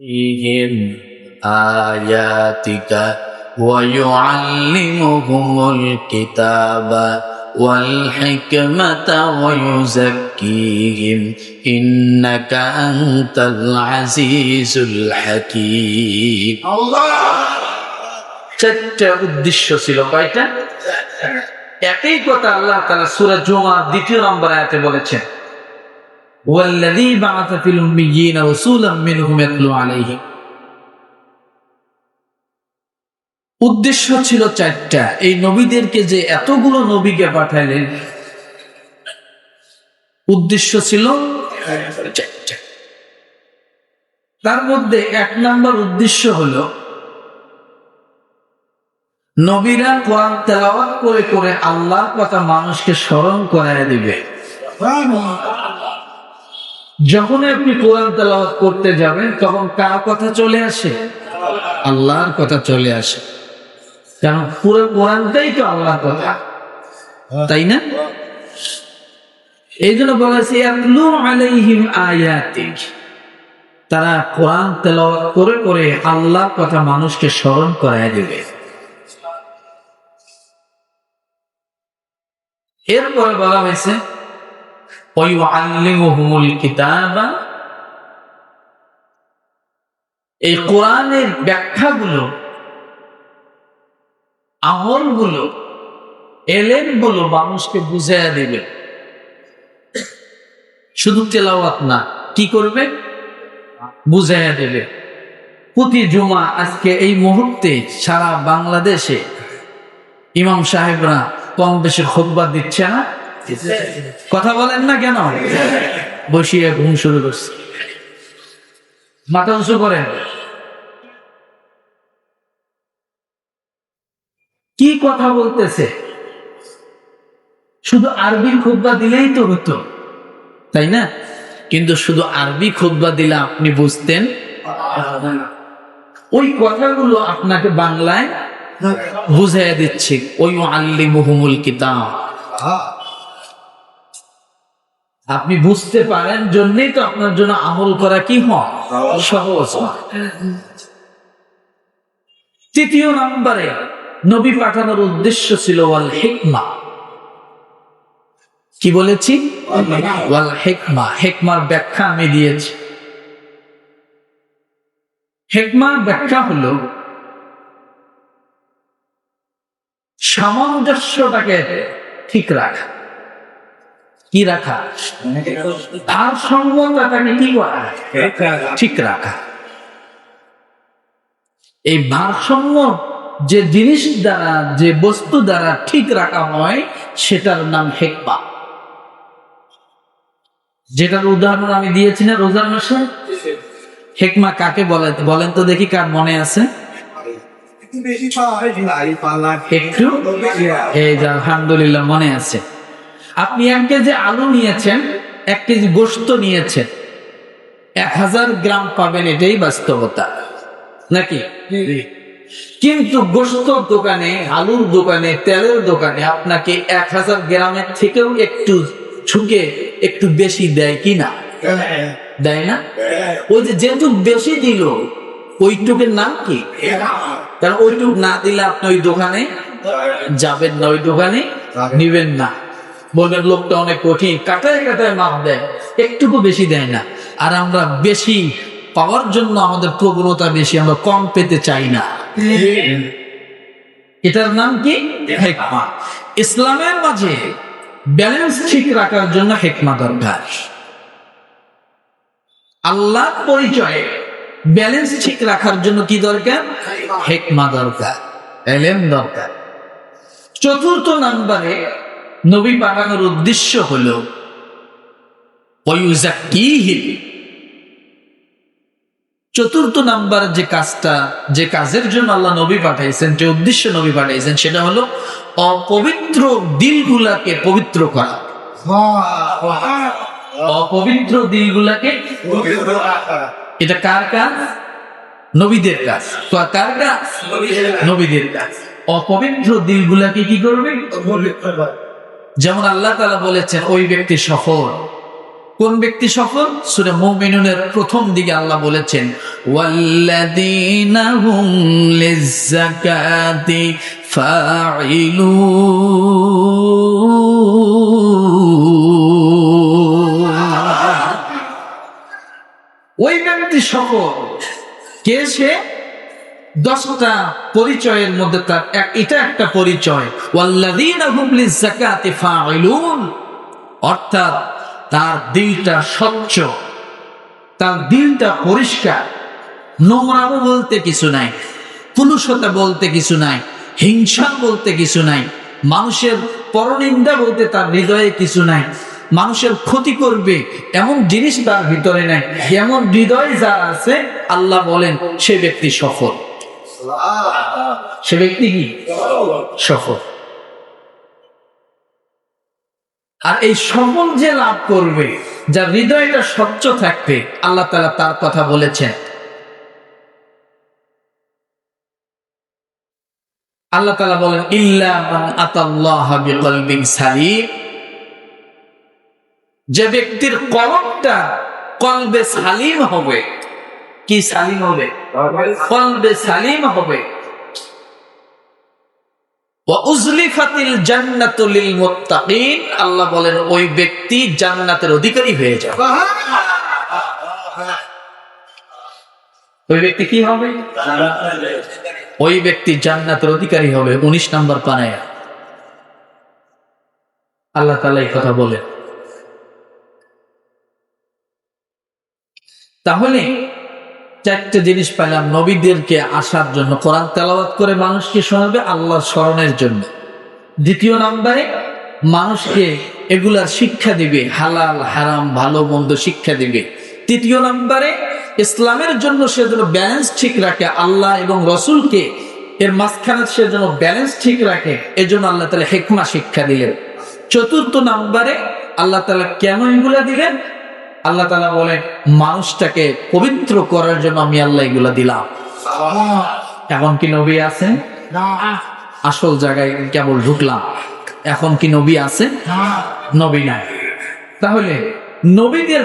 فيهم آياتك ويعلمهم الكتاب والحكمة ويزكيهم إنك أنت العزيز الحكيم চারটা উদ্দেশ্য ছিল কয়টা? একই কথা আল্লাহ তাআলা সূরা জুমার 2 নম্বর আয়াতে বলেছেন, ওয়াল্লাযী বা'আথা ফিল উম্মিয়্যিনা রাসূলাম মিনহুম ইয়াতলু আলাইহিম। উদ্দেশ্য ছিল চারটা। এই নবীদেরকে যে এতগুলো নবীকে পাঠালেন, উদ্দেশ্য ছিল চারটা। তার মধ্যে 1 নম্বর উদ্দেশ্য হলো নবীরা কোরআন তেলাওয়াত করে করে আল্লাহর কথা মানুষকে স্মরণ করায় দিবে। যখন আপনি কোরআন তেলাওয়াত করতে যাবেন তখন কার কথা চলে আসে? আল্লাহর কথা চলে আসে। কারণ পুরো কোরআনটাই তো আল্লাহর কথা, তাই না? এই জন্য বলেছে ইয়াতলু আলাইহিম আয়াতিক, তারা কোরআন তেলাওয়াত করে করে আল্লাহর কথা মানুষকে স্মরণ করায় দিবে। এরপরে বলা হয়েছে ওয়ায়ুআল্লিমুহুমুল কিতাবা, এই কোরআনের ব্যাখ্যাগুলো, আমলগুলো, এলেমগুলো মানুষকে বুঝাইয়া দিবে। শুধু তেলাওয়াত না, কি করবে? বুঝাইয়া দেবে। প্রতি জুমা আজকে এই মুহূর্তে সারা বাংলাদেশে ইমাম সাহেবরা কম বেশি খুতবা দিচ্ছে না? কথা বলেন না কেন? বসিয়ে ঘুম শুরু করছে, মাথা উঁচু করেন। কি কথা বলতেছে? শুধু আরবি খুতবা দিলেই তো হতো, তাই না? কিন্তু শুধু আরবি খুতবা দিলে আপনি বুঝতেন, ওই কথাগুলো আপনাকে বাংলায় বুঝাইয়া দিচ্ছে। ওয়ায়ুআল্লিমুহুমুল কিতাব, আপনি বুঝতে পারেন জন্যই তো আপনার জন্য আমল করা কি হয়? সহজ। তৃতীয় নম্বরে নবী পাঠানোর উদ্দেশ্য ছিল ওয়াল হিকমা। কি বলেছি? ওয়াল হিকমা। হিকমার ব্যাখ্যা আমি দিয়েছি। হিকমার ব্যাখ্যা হলো সামঞ্জস্যটাকে ঠিক রাখা। কি রাখা? ভারসাম্যতাটাকে কি করা? ঠিক রাখা। এই ভারসাম্য যে জিনিস দ্বারা, যে বস্তু দ্বারা ঠিক রাখা হয় সেটার নাম হিকমা। যেটার উদাহরণ আমি দিয়েছি না রোজার মাসে? হিকমা কাকে বলে বলেন তো দেখি, কার মনে আছে? একটু এই যে আলহামদুলিল্লাহ মনে আছে। আপনি 1 কেজি আলু নিয়েছেন, 1 কেজি গোশত নিয়েছেন, 1000 গ্রাম পাবেন, এটাই বাস্তবতা নাকি? কিন্তু গোশতর দোকানে, আলুর দোকানে, তেলের দোকানে আপনাকে 1000 গ্রামের থেকেও একটু ঝুঁকে একটু বেশি দেয় কি না? দেয় না? ওই যে যেটুক বেশি দিল ওইটুকের নাম কি? কারণ ওইটুক না দিলে আপনি ওই দোকানে যাবেন না, ওই দোকানে নিবেন না। বলবেন লোকটা অনেক কঠিন, কাটায় কাটায় মাপ দেয়, একটুকু বেশি দেয় না। আর আমরা বেশি পাওয়ার জন্য আমাদের প্রবণতা বেশি, আমরা কম পেতে চাই না। এটার নাম কি? হিকমা। ইসলামের মাঝে ব্যালেন্স ঠিক রাখার জন্য হিকমা দরকার। আল্লাহর পরিচয়ে ব্যালেন্স ঠিক রাখার জন্য কি দরকার? হিকমা দরকার, ইলম দরকার। চতুর্থ নম্বরে নবী পাঠানোর উদ্দেশ্য হলো ওয়ায়ুযাক্কিহিম। চতুর্থ নাম্বার যে কাজটা, যে কাজের জন্য আল্লাহ নবী পাঠাইছেন, যে উদ্দেশ্য নবী পাঠাইছেন, সেটা হলো অপবিত্র দিলগুলাকে পবিত্র করা। অপবিত্র দিলগুলাকে এটা কার কাজ? নবীদের কাজ। কার কাজ? নবীদের কাজ। অপবিত্র দিলগুলাকে কি করবে? যেমন আল্লাহ তাআলা বলেছেন ওই ব্যক্তি সফল কোন ব্যক্তি সফল? সূরা মুমিনুনের প্রথম দিকে আল্লাহ বলেছেন, ওয়াল্লাযীনা হুম লিয-যাকাতি ফাঈলুন। ওই ব্যক্তি সফল কে? সে 10টা পরিচয়ের মধ্যে তার এটা একটা পরিচয়, ওয়াল্লাযীনা হুম লিয-যাকাতি ফাঈলুন, অর্থাৎ তার দিলটা স্বচ্ছ, তার দিলটা পরিষ্কার, নোংরামো বলতে কিছু নাই, কুলুষতা বলতে কিছু নাই, হিংসা বলতে কিছু নাই, মানুষের পরনিন্দা বলতে তার হৃদয়ে কিছু নাই, মানুষের ক্ষতি করবে এমন জিনিস তার ভিতরে নাই। এমন হৃদয় যার আছে, আল্লাহ বলেন সে ব্যক্তি সফল। সে ব্যক্তি কি? সফল। আর এই সফল যে লাভ করবে, যার হৃদয়টা স্বচ্ছ থাকবে, আল্লাহ তাআলা তার কথা বলেছেন। আল্লাহ তাআলা বলেন, ইল্লা মান আতাল্লাহা বিকলবিন সালিম, যে ব্যক্তির কলবটা কলবে সালিম হবে। কি সালিম হবে? কলবে সালিম হবে। ওয়া উজলিফাতিল জান্নাতু লিল মুত্তাকিন, আল্লাহ বলেন ওই ব্যক্তি জান্নাতের অধিকারী হয়ে যাবে। ওই ব্যক্তি কি হবে? ওই ব্যক্তি জান্নাতের অধিকারী হবে। 19 নম্বর পানায়া আল্লাহ তাআলা এই কথা বলেন। তাহলে 4টে জিনিস পেলাম। নবীদেরকে আসার জন্য, কোরআন তেলাওয়াত করে মানুষকে শোনাবে আল্লাহর স্মরণের জন্য। দ্বিতীয় নম্বরে মানুষকে এগুলার শিক্ষা দিবে, হালাল হারাম ভালো মন্দ শিক্ষা দিবে। তৃতীয় নম্বরে ইসলামের জন্য সে যেন ব্যালেন্স ঠিক রাখে, আল্লাহ এবং রসুলকে এর মাঝখানে সে যেন ব্যালেন্স ঠিক রাখে, এজন্য আল্লাহ তাআলা হিকমা শিক্ষা দিলেন। চতুর্থ নম্বরে আল্লাহ তাআলা কেন এগুলা দিলেন? আল্লাহ তাআলা বলেন মানুষটাকে পবিত্র করার জন্য আমি আল্লাহ এগুলা দিলাম। এখন কি নবী আছেন? আসল জায়গায় কেবল ঢুকলাম। এখন কি নবী আছে? নবী নাই। তাহলে নবীদের